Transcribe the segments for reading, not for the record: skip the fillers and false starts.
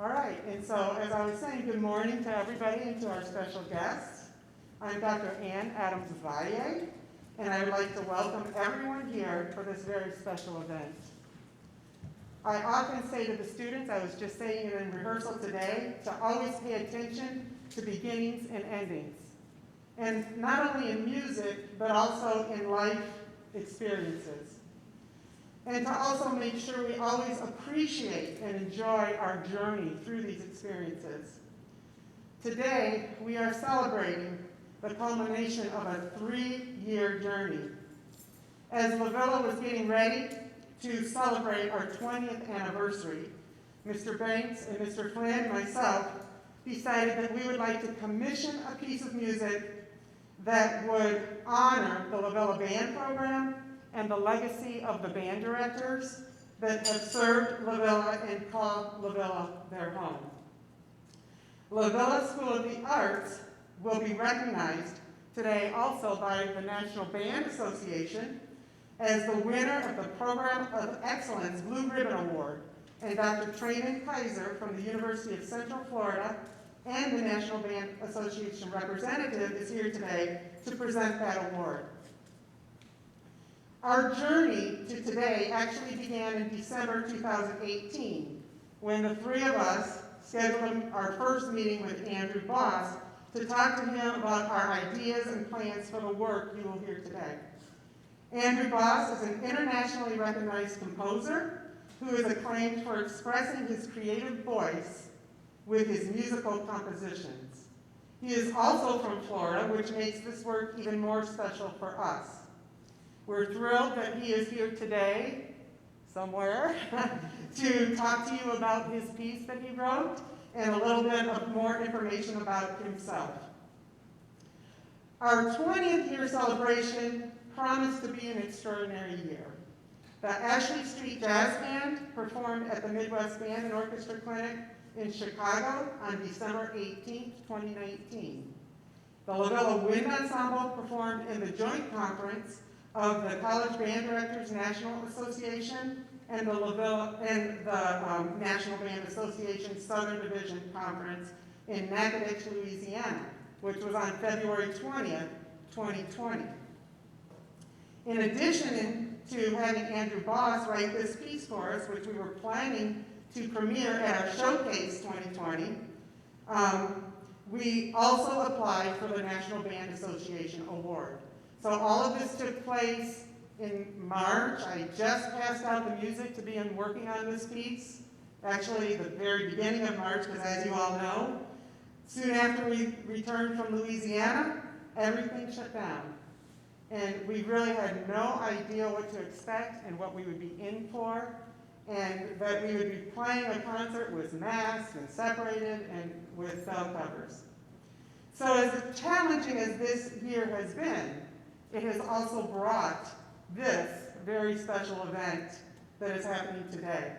All right, and so as I was saying, good morning to everybody and to our special guests. I'm Dr. Ann Adams-Valle, and I would like to welcome everyone here for this very special event. I often say to the students, I was just saying it in rehearsal today, to always pay attention to beginnings and endings. And not only in music, but also in life experiences. And to also make sure we always appreciate and enjoy our journey through these experiences. Today, we are celebrating the culmination of a 3-year journey. As LaVilla was getting ready to celebrate our 20th anniversary, Mr. Banks and Mr. Flynn and myself decided that we would like to commission a piece of music that would honor the LaVilla Band Program and the legacy of the band directors that have served LaVilla and called LaVilla their home. LaVilla School of the Arts will be recognized today also by the National Band Association as the winner of the Program of Excellence Blue Ribbon Award, and Dr. Treymond Kaiser from the University of Central Florida and the National Band Association representative is here today to present that award. Our journey to today actually began in December 2018, when the three of us scheduled our first meeting with Andrew Boss to talk to him about our ideas and plans for the work you will hear today. Andrew Boss is an internationally recognized composer who is acclaimed for expressing his creative voice with his musical compositions. He is also from Florida, which makes this work even more special for us. We're thrilled that he is here today, somewhere, to talk to you about his piece that he wrote and a little bit of more information about himself. Our 20th year celebration promised to be an extraordinary year. The Ashley Street Jazz Band performed at the Midwest Band and Orchestra Clinic in Chicago on December 18, 2019. The LaVilla Wind Ensemble performed in the joint conference of the College Band Directors National Association and the National Band Association Southern Division Conference in Natchitoches, Louisiana, which was on February 20th, 2020. In addition to having Andrew Boss write this piece for us, which we were planning to premiere at our Showcase 2020, we also applied for the National Band Association Award. So all of this took place in March. I just passed out the music to begin working on this piece, actually the very beginning of March, because as you all know, soon after we returned from Louisiana, everything shut down. And we really had no idea what to expect and what we would be in for, and that we would be playing a concert with masks and separated and with cell covers. So as challenging as this year has been, it has also brought this very special event that is happening today.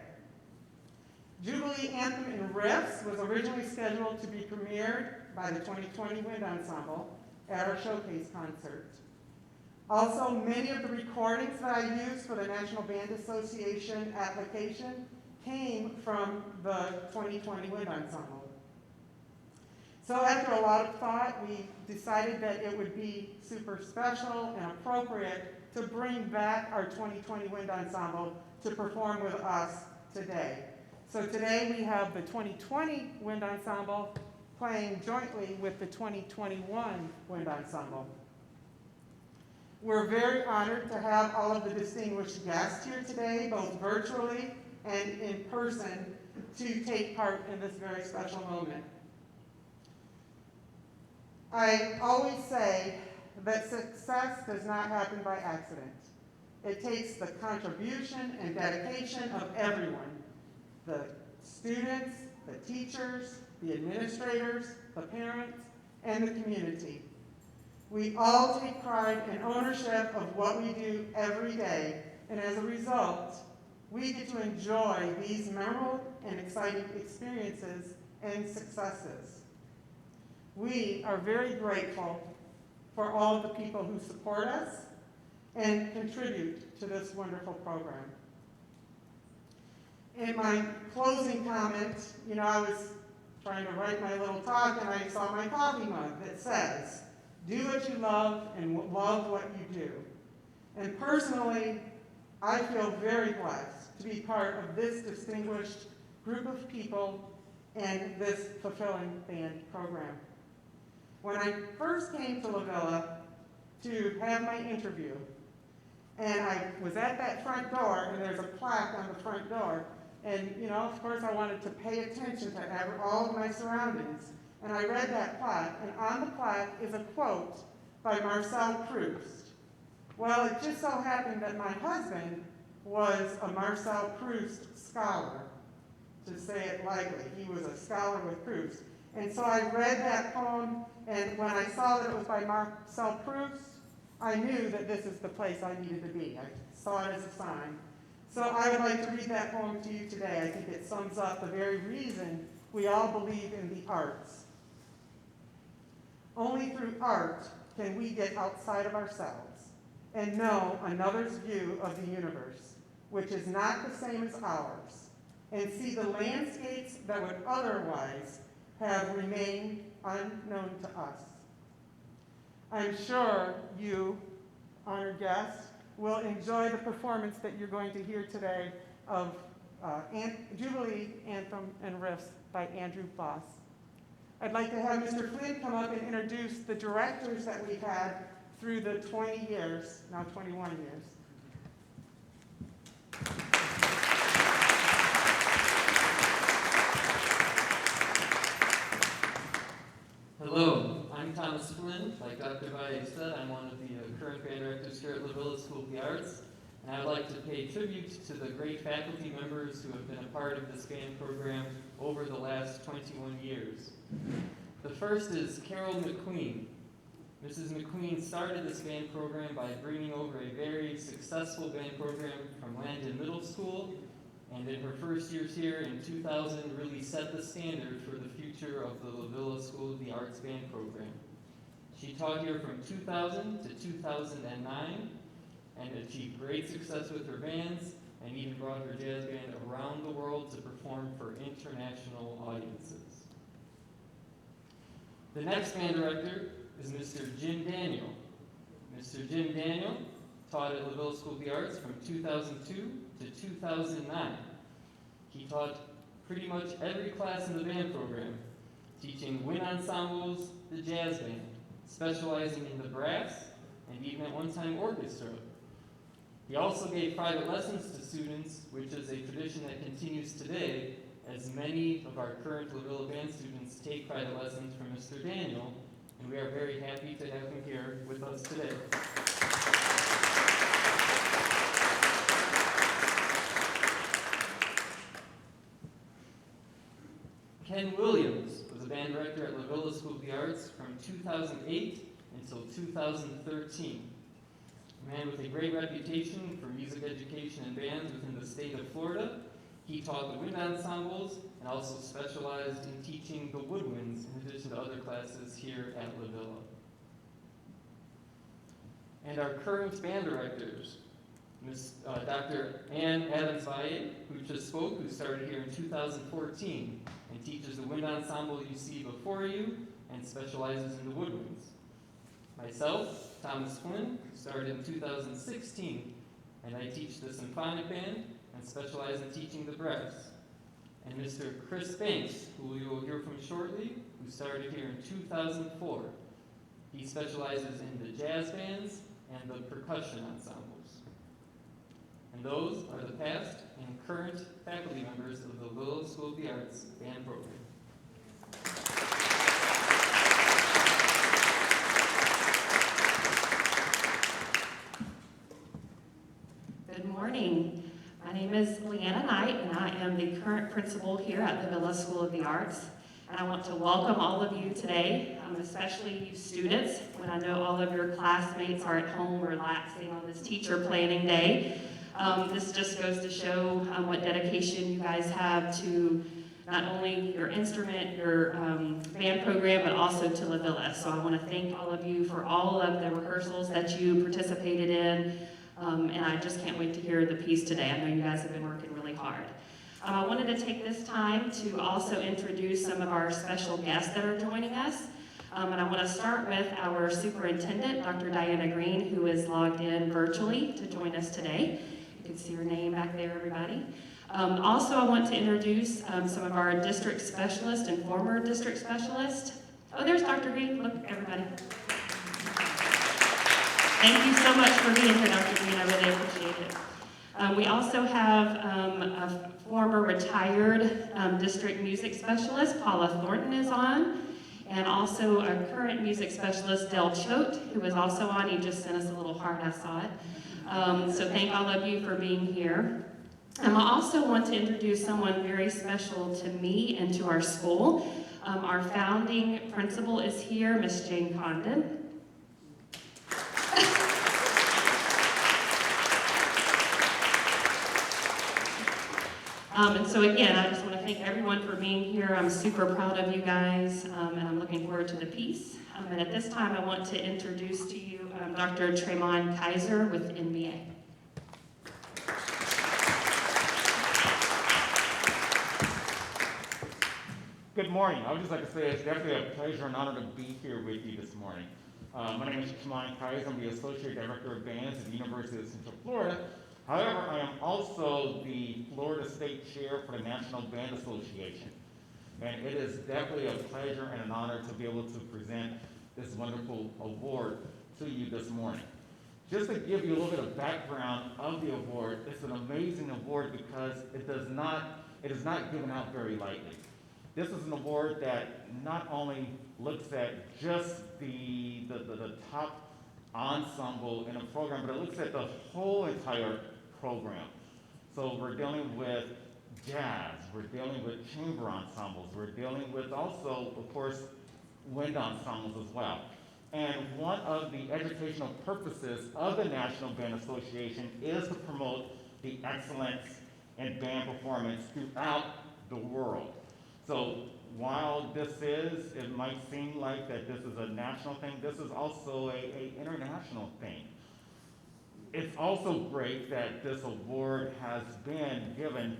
Jubilee Anthem in Riffs was originally scheduled to be premiered by the 2020 Wind Ensemble at our Showcase concert. Also, many of the recordings that I used for the National Band Association application came from the 2020 Wind Ensemble. So after a lot of thought, we decided that it would be super special and appropriate to bring back our 2020 Wind Ensemble to perform with us today. So today we have the 2020 Wind Ensemble playing jointly with the 2021 Wind Ensemble. We're very honored to have all of the distinguished guests here today, both virtually and in person, to take part in this very special moment. I always say that success does not happen by accident. It takes the contribution and dedication of everyone, the students, the teachers, the administrators, the parents, and the community. We all take pride and ownership of what we do every day, and as a result, we get to enjoy these memorable and exciting experiences and successes. We are very grateful for all of the people who support us and contribute to this wonderful program. In my closing comment, I was trying to write my little talk, and I saw my coffee mug that says, "Do what you love and love what you do." And personally, I feel very blessed to be part of this distinguished group of people and this fulfilling band program. When I first came to LaVilla to have my interview, and I was at that front door, and there's a plaque on the front door, and of course I wanted to pay attention to all of my surroundings, and I read that plaque, and on the plaque is a quote by Marcel Proust. Well, it just so happened that my husband was a Marcel Proust scholar, to say it lightly. He was a scholar with Proust. And so I read that poem, and when I saw that it was by Marcel Proust, I knew that this is the place I needed to be. I saw it as a sign. So I would like to read that poem to you today. I think it sums up the very reason we all believe in the arts. Only through art can we get outside of ourselves and know another's view of the universe, which is not the same as ours, and see the landscapes that would otherwise have remained unknown to us. I'm sure you, honored guests, will enjoy the performance that you're going to hear today of Jubilee Anthem and Riffs by Andrew Voss. I'd like to have Mr. Flynn come up and introduce the directors that we've had through the 20 years, now 21 years. Hello, I'm Thomas Flynn. Like Dr. Valle said, I'm one of the current band directors here at LaVilla School of the Arts, and I'd like to pay tribute to the great faculty members who have been a part of this band program over the last 21 years. The first is Carol Mcqueen. Mrs. Mcqueen started this band program by bringing over a very successful band program from Landon Middle School, and in her first years here in 2000 really set the standard for the future of the LaVilla School of the Arts band program. She taught here from 2000 to 2009 and achieved great success with her bands and even brought her jazz band around the world to perform for international audiences. The next band director is Mr. Jim Daniel. Mr. Jim Daniel taught at LaVilla School of the Arts from 2002 to 2009. He taught pretty much every class in the band program, teaching wind ensembles, the jazz band, specializing in the brass, and even at one time orchestra. He also gave private lessons to students, which is a tradition that continues today, as many of our current LaVilla band students take private lessons from Mr. Daniel, and we are very happy to have him here with us today. Ken Williams was a band director at LaVilla School of the Arts from 2008 until 2013. A man with a great reputation for music education and bands within the state of Florida. He taught the wind ensembles and also specialized in teaching the woodwinds in addition to other classes here at LaVilla. And our current band directors, Dr. Ann Adams-Valle, who just spoke, who started here in 2014 and teaches the wind ensemble you see before you and specializes in the woodwinds. Myself, Thomas Flynn, started in 2016 and I teach the symphonic band and specialize in teaching the brass. And Mr. Chris Banks, who you will hear from shortly, who started here in 2004. He specializes in the jazz bands and the percussion ensembles. And those are the past and current faculty members of the LaVilla School of the Arts band program. Good morning. My name is Leanna Knight, and I am the current principal here at the LaVilla School of the Arts. And I want to welcome all of you today, especially you students, when I know all of your classmates are at home relaxing on this teacher planning day. This just goes to show what dedication you guys have to not only your instrument, your band program, but also to LaVilla. So I want to thank all of you for all of the rehearsals that you participated in. And I just can't wait to hear the piece today. I know you guys have been working really hard. I wanted to take this time to also introduce some of our special guests that are joining us. And I want to start with our superintendent, Dr. Diana Green, who is logged in virtually to join us today. You can see her name back there, everybody. Also, I want to introduce some of our district specialists and former district specialists. Oh, there's Dr. Green. Look, everybody. Thank you so much for being here, Dr. Green. I really appreciate it. We also have a former retired district music specialist, Paula Thornton, is on, and also a current music specialist, Del Choate, who is also on. He just sent us a little heart, I saw it. So thank all of you for being here. I also want to introduce someone very special to me and to our school. Our founding principal is here, Miss Jane Condon. And so again, I just want to thank everyone for being here. I'm super proud of you guys, and I'm looking forward to the piece. And at this time, I want to introduce to you Dr. Treymond Kaiser with NBA. Good morning. I would just like to say it's definitely a pleasure and honor to be here with you this morning. My name is Treymond Kaiser. I'm the Associate Director of Bands at the University of Central Florida. However, I am also the Florida State Chair for the National Band Association. And it is definitely a pleasure and an honor to be able to present this wonderful award to you this morning. Just to give you a little bit of background of the award, it's an amazing award because it is not given out very lightly. This is an award that not only looks at just the top ensemble in a program, but it looks at the whole entire program. So we're dealing with jazz, we're dealing with chamber ensembles, we're dealing with also, of course, wind ensembles as well. And one of the educational purposes of the National Band Association is to promote the excellence in band performance throughout the world. So while it might seem like that this is a national thing, this is also a international thing. It's also great that this award has been given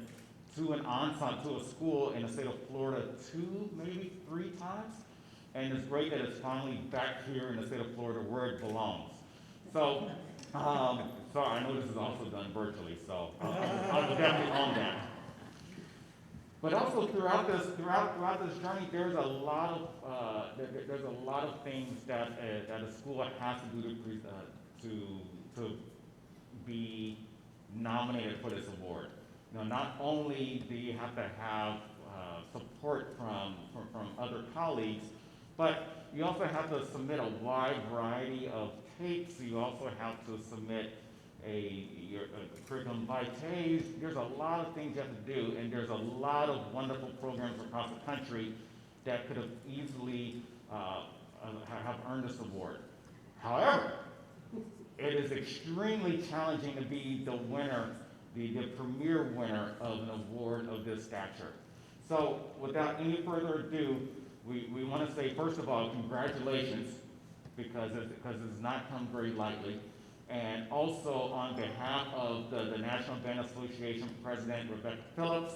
to an ensemble, to a school in the state of Florida 2, maybe 3 times. And it's great that it's finally back here in the state of Florida where it belongs. So, so I know this is also done virtually, so I'll definitely own that. But also throughout this journey, there's a lot of things that a school has to do to be nominated for this award. You know, not only do you have to have support from other colleagues, but you also have to submit a wide variety of tapes. You also have to submit your curriculum vitae. There's a lot of things you have to do, and there's a lot of wonderful programs across the country that could have easily have earned this award. However, it is extremely challenging to be the winner, the premier winner of an award of this stature. So without any further ado, we want to say, first of all, congratulations, because it's not come very lightly. And also on behalf of the National Band Association President Rebecca Phillips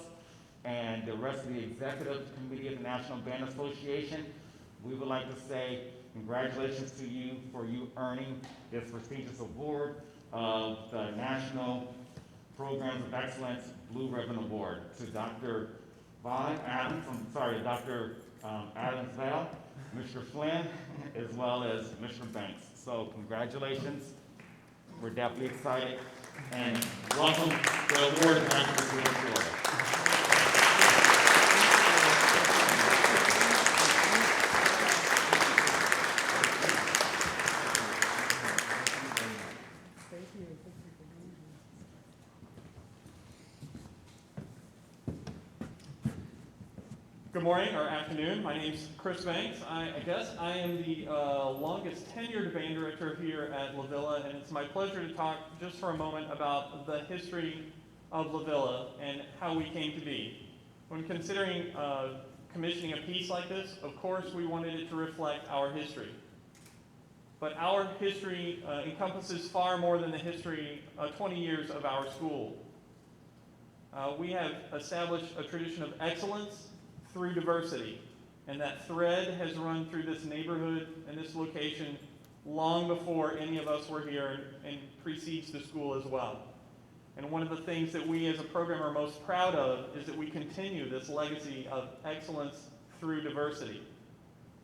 and the rest of the Executive Committee of the National Band Association, we would like to say congratulations to you for you earning this prestigious award of the National Programs of Excellence Blue Ribbon Award to Dr. Dr. Adams Vale, Mr. Flynn, as well as Mr. Banks. So congratulations. We're definitely excited, and welcome the award back to the state of Florida. Good morning or afternoon. My name's Chris Banks. I guess I am the longest tenured band director here at LaVilla, and it's my pleasure to talk just for a moment about the history of LaVilla and how we came to be. When considering commissioning a piece like this, of course we wanted it to reflect our history. But our history encompasses far more than the history, 20 years of our school. we have established a tradition of excellence through diversity. And that thread has run through this neighborhood and this location long before any of us were here and precedes the school as well. And one of the things that we as a program are most proud of is that we continue this legacy of excellence through diversity.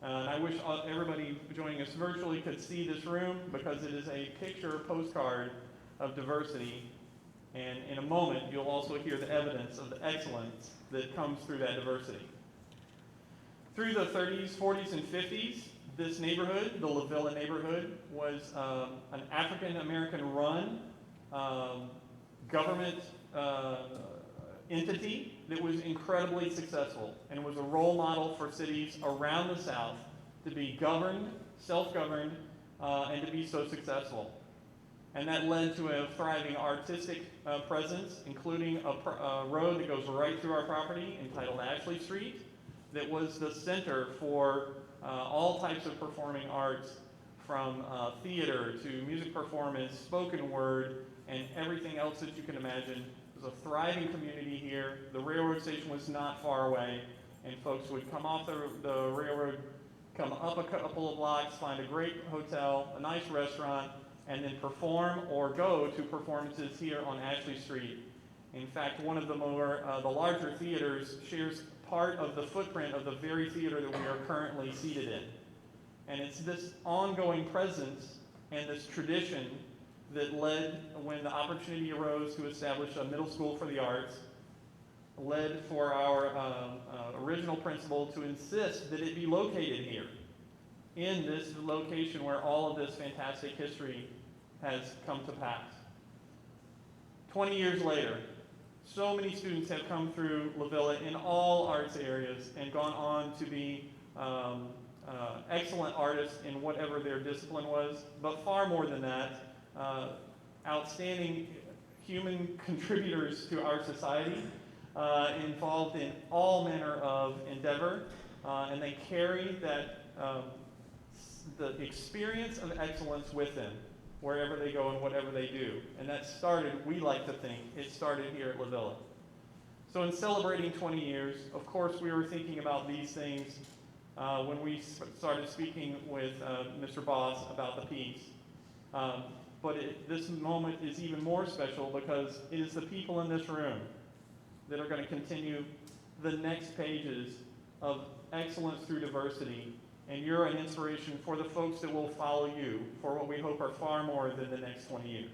And I wish everybody joining us virtually could see this room because it is a picture postcard of diversity. And in a moment, you'll also hear the evidence of the excellence that comes through that diversity. Through the 30s, 40s, and 50s, this neighborhood, the LaVilla neighborhood, was an African-American run government entity that was incredibly successful and was a role model for cities around the South to be governed, self-governed, and to be so successful. And that led to a thriving artistic presence, including a road that goes right through our property entitled Ashley Street, that was the center for all types of performing arts, from theater to music performance, spoken word, and everything else that you can imagine. It was a thriving community here. The railroad station was not far away, and folks would come off the railroad, come up a couple of blocks, find a great hotel, a nice restaurant, and then perform or go to performances here on Ashley Street. In fact, one of the larger theaters shares part of the footprint of the very theater that we are currently seated in. And it's this ongoing presence and this tradition that led, when the opportunity arose to establish a middle school for the arts, led for our original principal to insist that it be located here, in this location where all of this fantastic history has come to pass. 20 years later, so many students have come through LaVilla in all arts areas and gone on to be excellent artists in whatever their discipline was, but far more than that, outstanding human contributors to our society, involved in all manner of endeavor, and they carry that the experience of excellence with them wherever they go and whatever they do. And that started, we like to think, it started here at LaVilla. So in celebrating 20 years, of course we were thinking about these things when we started speaking with Mr. Boss about the piece. But this moment is even more special because it is the people in this room that are going to continue the next pages of excellence through diversity. And you're an inspiration for the folks that will follow you for what we hope are far more than the next 20 years.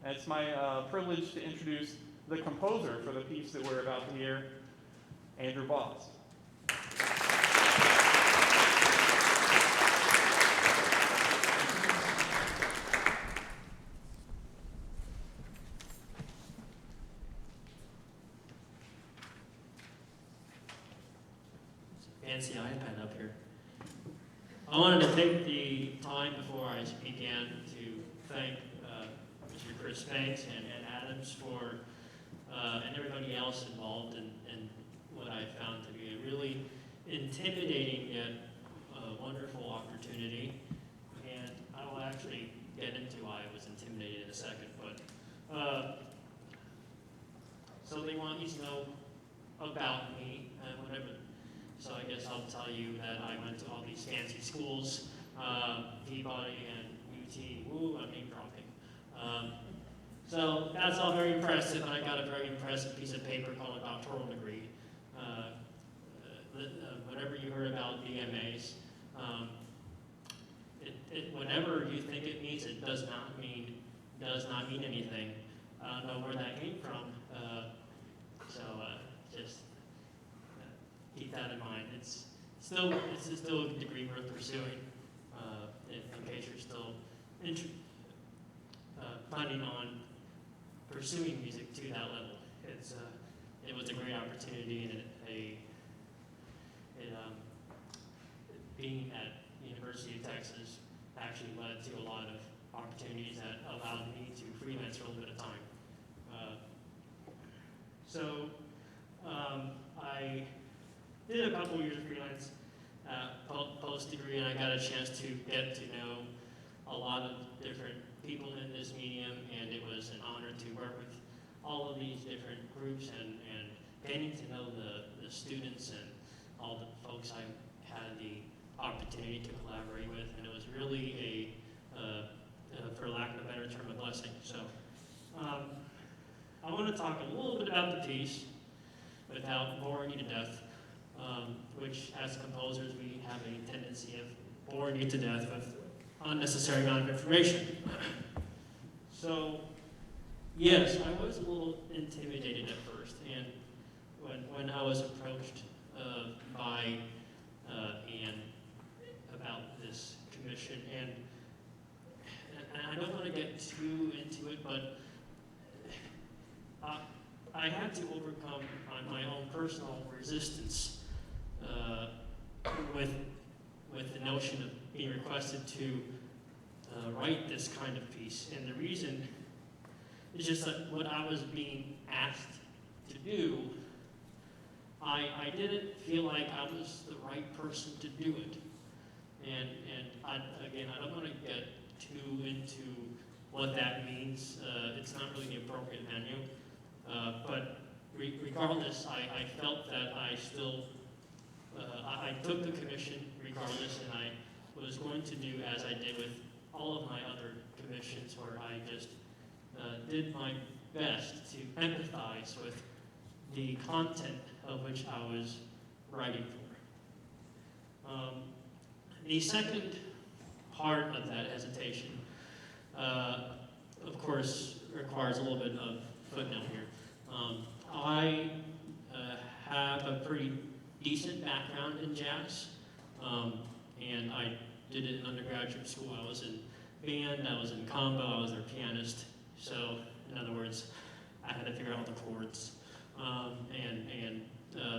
And it's my privilege to introduce the composer for the piece that we're about to hear, Andrew Boss. Fancy iPad up here. I wanted to take the time before I began to thank Mr. Chris Banks and Ed Adams for and everybody else involved in what I found to be a really intimidating yet wonderful opportunity. And I will actually get into why I was intimidated in a second. But so they want you to know about me and whatever. So I guess I'll tell you that I went to all these fancy schools, Peabody and UT. Woo, I'm name dropping. So that's all very impressive, and I got a very impressive piece of paper called a doctoral degree. Whatever you heard about DMAs, whatever you think it means, it does not mean anything. I don't know where that came from. Just keep that in mind. It's still a degree worth pursuing in case you're still planning on pursuing music to that level. It was a great opportunity, and being at University of Texas actually led to a lot of opportunities that allowed me to freelance for a little bit of time. I did a couple years of freelance post-degree, and I got a chance to get to know a lot of different people in this medium, and it was an honor to work with all of these different groups and getting to know the students and all the folks I had the opportunity to collaborate with, and it was really for lack of a better term, a blessing. So I want to talk a little bit about the piece without boring you to death, which as composers we have a tendency of boring you to death with unnecessary amount of information. So yes, I was a little intimidated at first, and when I was approached by Anne about this commission, and I don't want to get too into it, but I had to overcome my own personal resistance with the notion of being requested to write this kind of piece. And the reason is just that what I was being asked to do, I didn't feel like I was the right person to do it. And again, I don't want to get too into what that means. It's not really the appropriate venue. But regardless, I felt that I still, I took the commission regardless, and I was going to do as I did with all of my other commissions, where I just did my best to empathize with the content of which I was writing for. The second part of that hesitation, of course, requires a little bit of footnote here. I have a pretty decent background in jazz, and I did it in undergraduate school. I was in band, I was in combo, I was their pianist. So, in other words, I had to figure out the chords.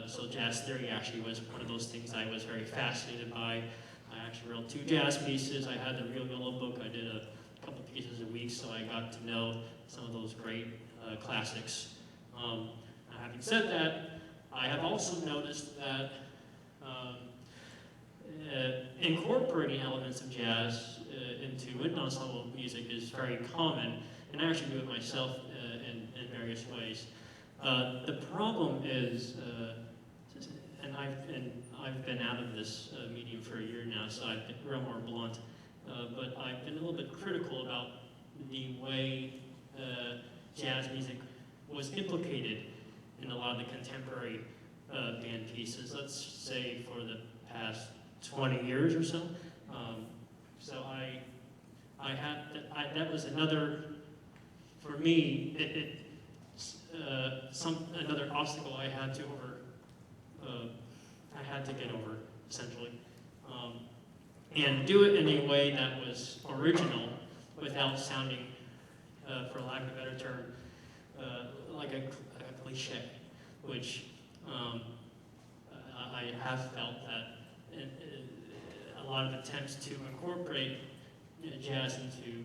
So jazz theory actually was one of those things I was very fascinated by. I actually wrote 2 jazz pieces. I had the Real Yellow Book. I did a couple pieces a week, so I got to know some of those great classics. Having said that, I have also noticed that incorporating elements of jazz into ensemble music is very common, and I actually do it myself in various ways. The problem is, and I've been out of this medium for a year now, so I've been real more blunt, but I've been a little bit critical about the way jazz music was implicated in a lot of the contemporary band pieces, let's say for the past 20 years or so. So that was another, for me, another obstacle I had to get over, essentially. And do it in a way that was original without sounding, for lack of a better term, like a cliche, which I have felt that a lot of attempts to incorporate jazz into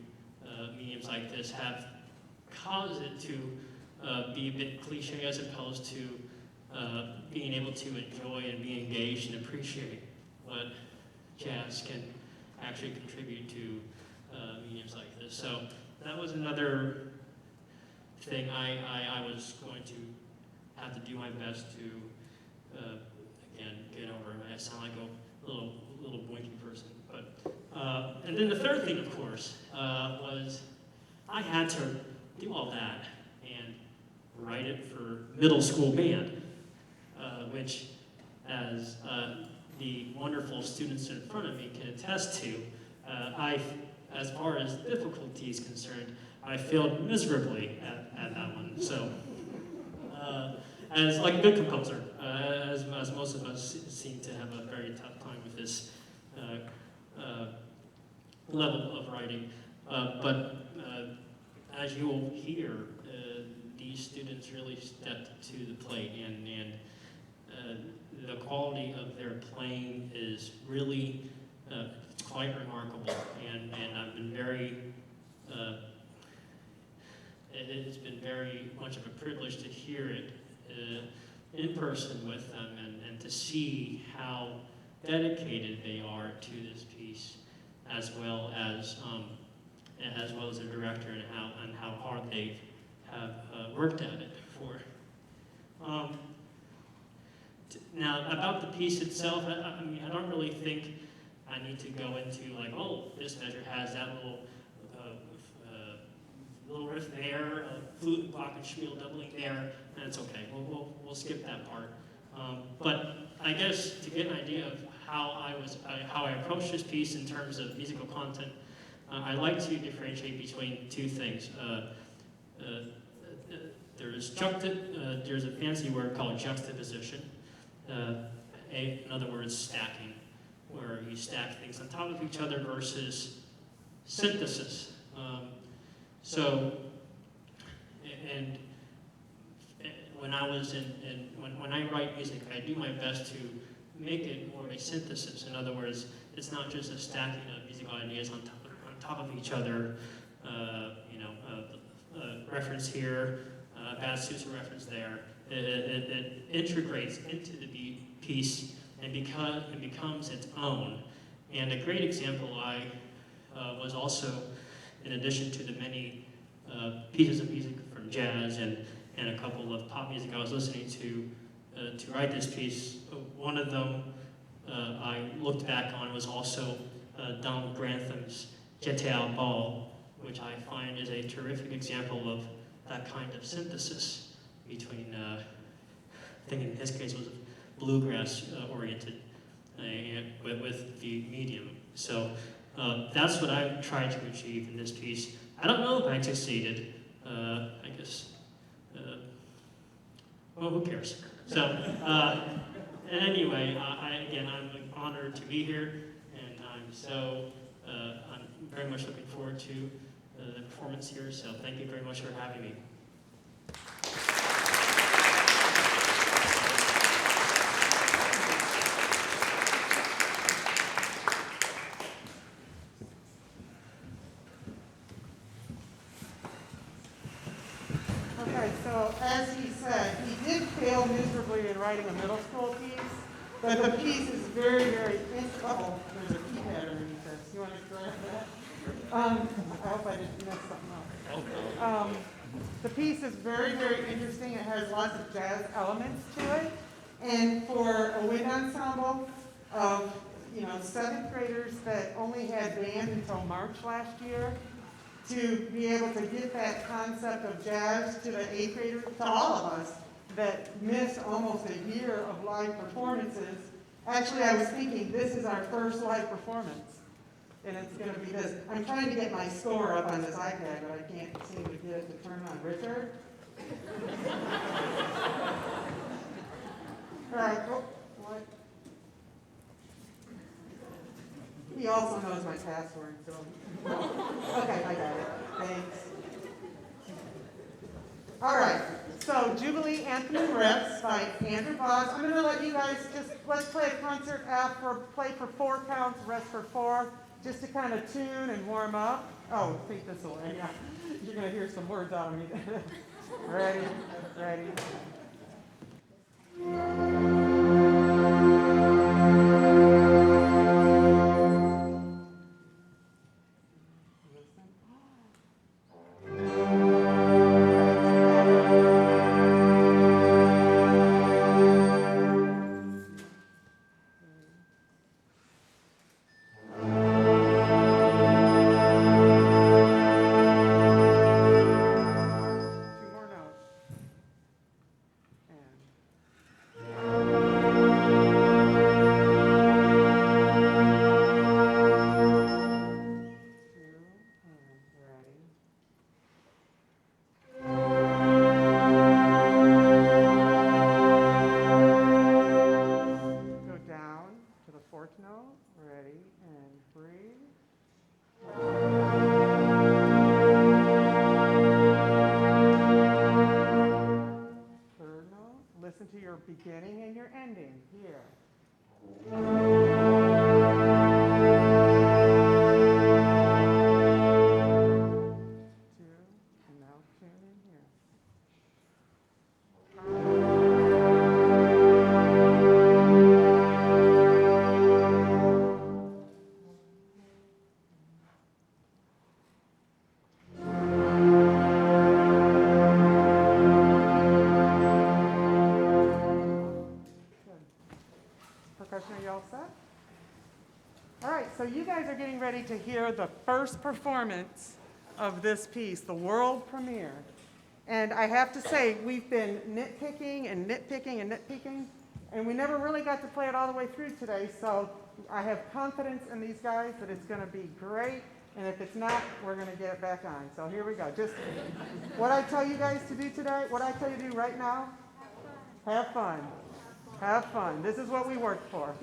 mediums like this have caused it to be a bit cliche, as opposed to being able to enjoy and be engaged and appreciate what jazz can actually contribute to mediums like this. So that was another thing I was going to have to do my best to, again, get over. I sound like a little blinky person. But and then the third thing, of course, was I had to do all that and write it for middle school band, which, as the wonderful students in front of me can attest to, as far as difficulty is concerned, I failed miserably at that one. So, as like a good composer, as most of us seem to have a very tough time with this level of writing. But as you will hear, these students really stepped to the plate, and the quality of their playing is really quite remarkable. And I've been very, it's been very much of a privilege to hear it in person with them, and to see how dedicated they are to this piece, as well as the director, and how hard they've have worked at it for. Now, about the piece itself, I mean, I don't really think I need to go into like, oh, this measure has that little riff there, flute and glockenspiel doubling there, and it's okay. We'll skip that part. But I guess to get an idea of how I approached this piece in terms of musical content, I like to differentiate between two things. There's a fancy word called juxtaposition. In other words, stacking, where you stack things on top of each other versus synthesis. When I was when I write music, I do my best to make it more of a synthesis. In other words, it's not just a stacking of musical ideas on top of each other. Reference here, bad Sousa reference there. It integrates into the piece and becomes its own. And a great example was also, in addition to the many pieces of music from jazz and a couple of pop music I was listening to write this piece, one of them I looked back on was also Donald Grantham's Jete al Bal, which I find is a terrific example of that kind of synthesis between, I think in his case was bluegrass oriented with the medium. So that's what I've tried to achieve in this piece. I don't know if I succeeded. I guess, well, who cares? So, anyway, I'm honored to be here, and I'm very much looking forward to the performance here. So, thank you very much for having me. Okay, so as he said, he did fail miserably in writing a middle school piece, but the piece is very, very interesting. Oh, there's a keypad underneath this. You want to grab that? I hope I didn't mess something up. The piece is very, very interesting. It has lots of jazz elements to it. And for a wind ensemble of, 7th graders that only had band until March last year, to be able to get that concept of jazz to the 8th graders, to all of us that missed almost a year of live performances. Actually, I was thinking this is our first live performance. And it's going to be this. I'm trying to get my score up on this iPad, but I can't seem to get it to turn on. Richard? All right. Oh, what? He also knows my password, so. Okay, I got it. Thanks. All right. So, Jubilee Anthem and Riffs by Andrew Voss. I'm going to let you guys let's play a concert F play for 4 counts, rest for 4. Just to kind of tune and warm up. Oh, think this away, yeah. You're going to hear some words out of me. Ready? Beginning and your ending here. 2, and now tune in here. question. Are you all set? All right, so you guys are getting ready to hear the first performance of this piece, the world premiere. And I have to say, we've been nitpicking and nitpicking and nitpicking, and we never really got to play it all the way through today, so I have confidence in these guys that it's going to be great, and if it's not, we're going to get it back on. So here we go. Just what I tell you guys to do today, what I tell you to do right now, have fun. Have fun. This is what we work for.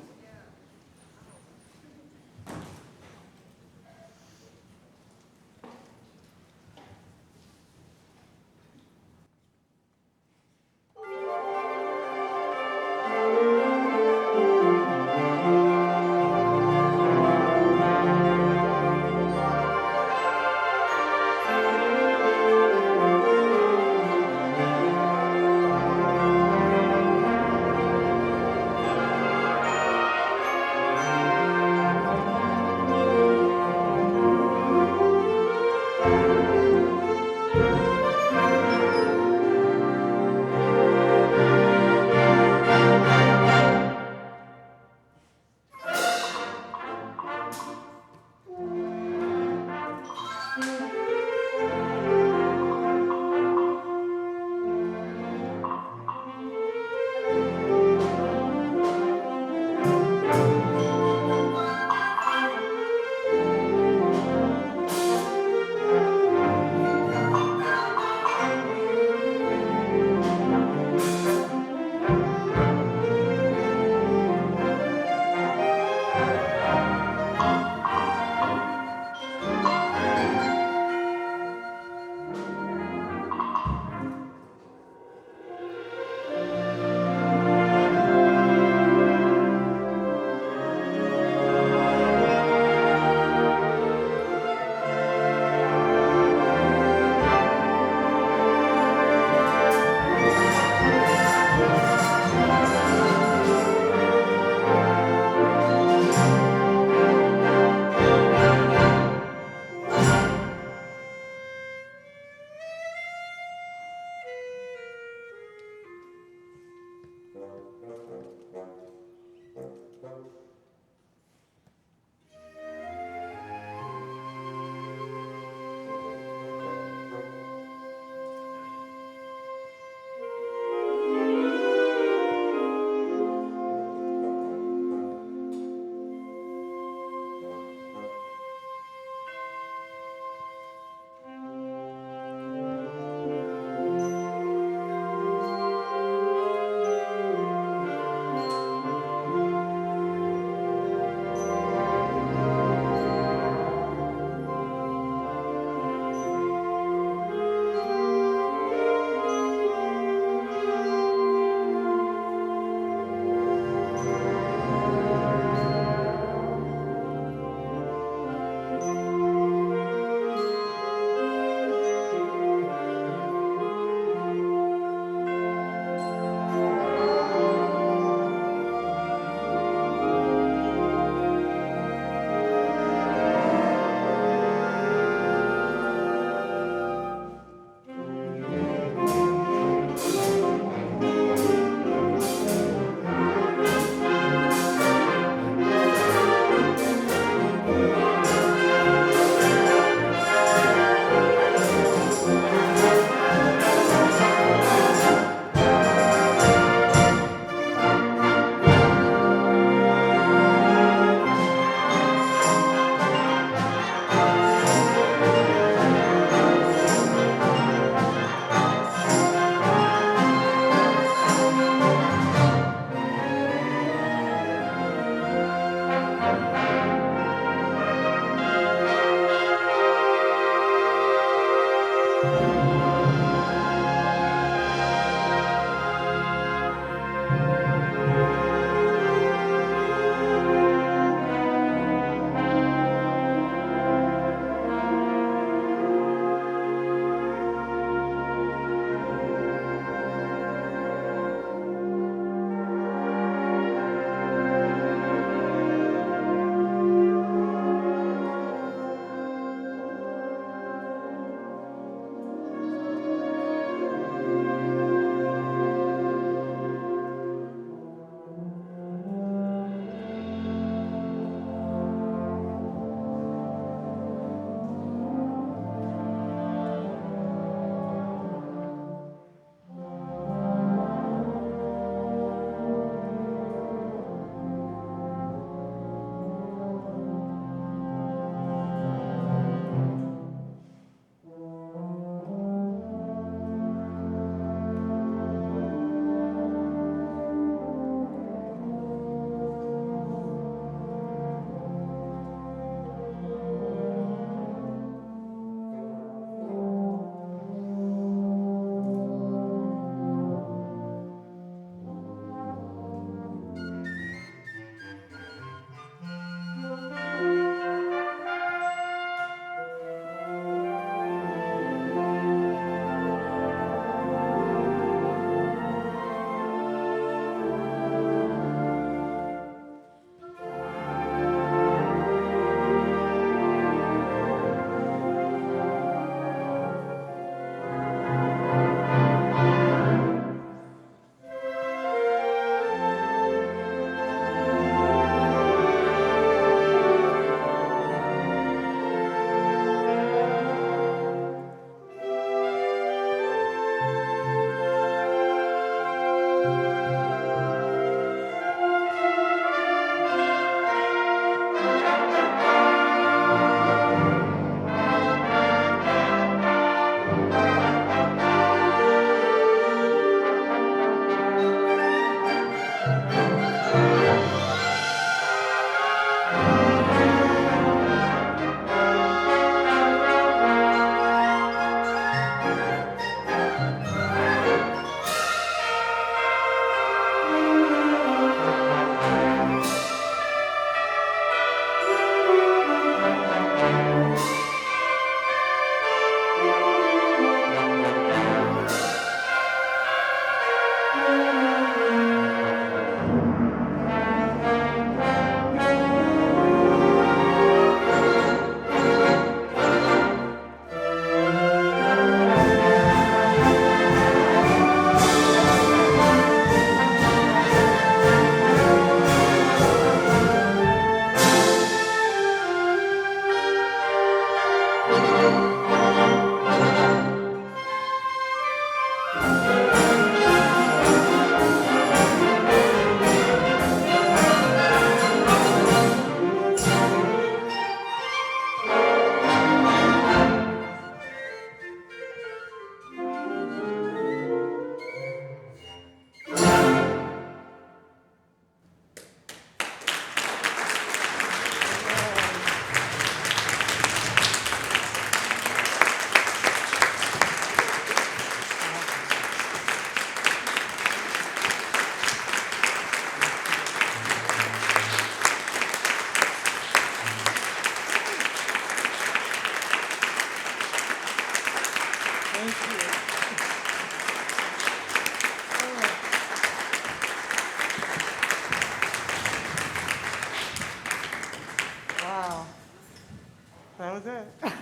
it.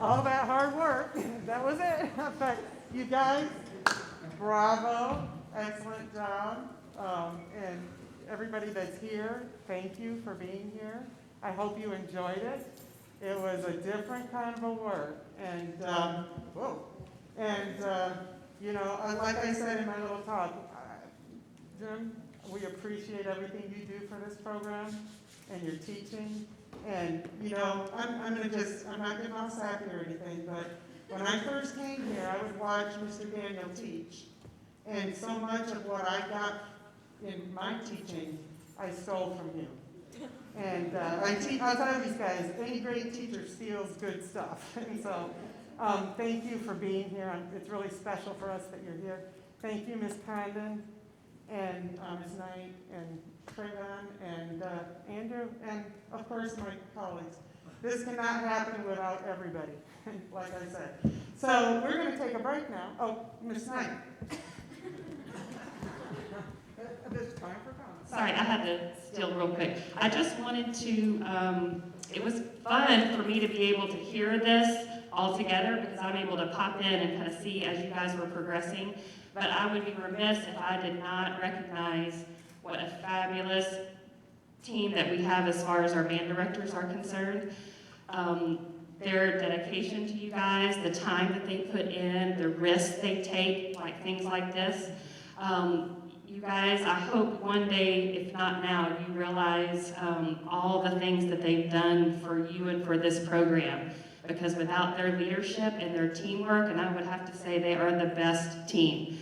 All that hard work, that was it. But you guys, bravo, excellent job. And everybody that's here, thank you for being here. I hope you enjoyed it. It was a different kind of a work. And, like I said in my little talk, Jim, we appreciate everything you do for this program and your teaching. And, I'm not getting all sappy or anything, but when I first came here, I would watch Mr. Daniel teach. And so much of what I got in my teaching, I stole from him. And I'll tell these guys, any great teacher steals good stuff. And so, thank you for being here. It's really special for us that you're here. Thank you, Ms. Condon, and Ms. Knight, and Treymond, and Andrew, and of course my colleagues. This cannot happen without everybody, like I said. So we're going to take a break now. Oh, Ms. Knight. There's time for comments. Sorry, I had to steal real quick. I just wanted to, it was fun for me to be able to hear this all together because I'm able to pop in and kind of see as you guys were progressing. But I would be remiss if I did not recognize what a fabulous team that we have as far as our band directors are concerned. Their dedication to you guys, the time that they put in, the risks they take, like things like this. You guys, I hope one day, if not now, you realize all the things that they've done for you and for this program. Because without their leadership and their teamwork, and I would have to say they are the best team.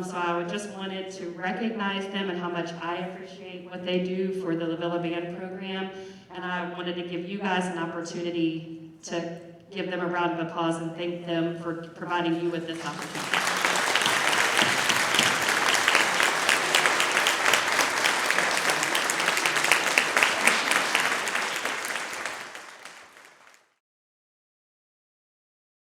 So I would just wanted to recognize them and how much I appreciate what they do for the LaVilla Band program. And I wanted to give you guys an opportunity to give them a round of applause and thank them for providing you with this opportunity.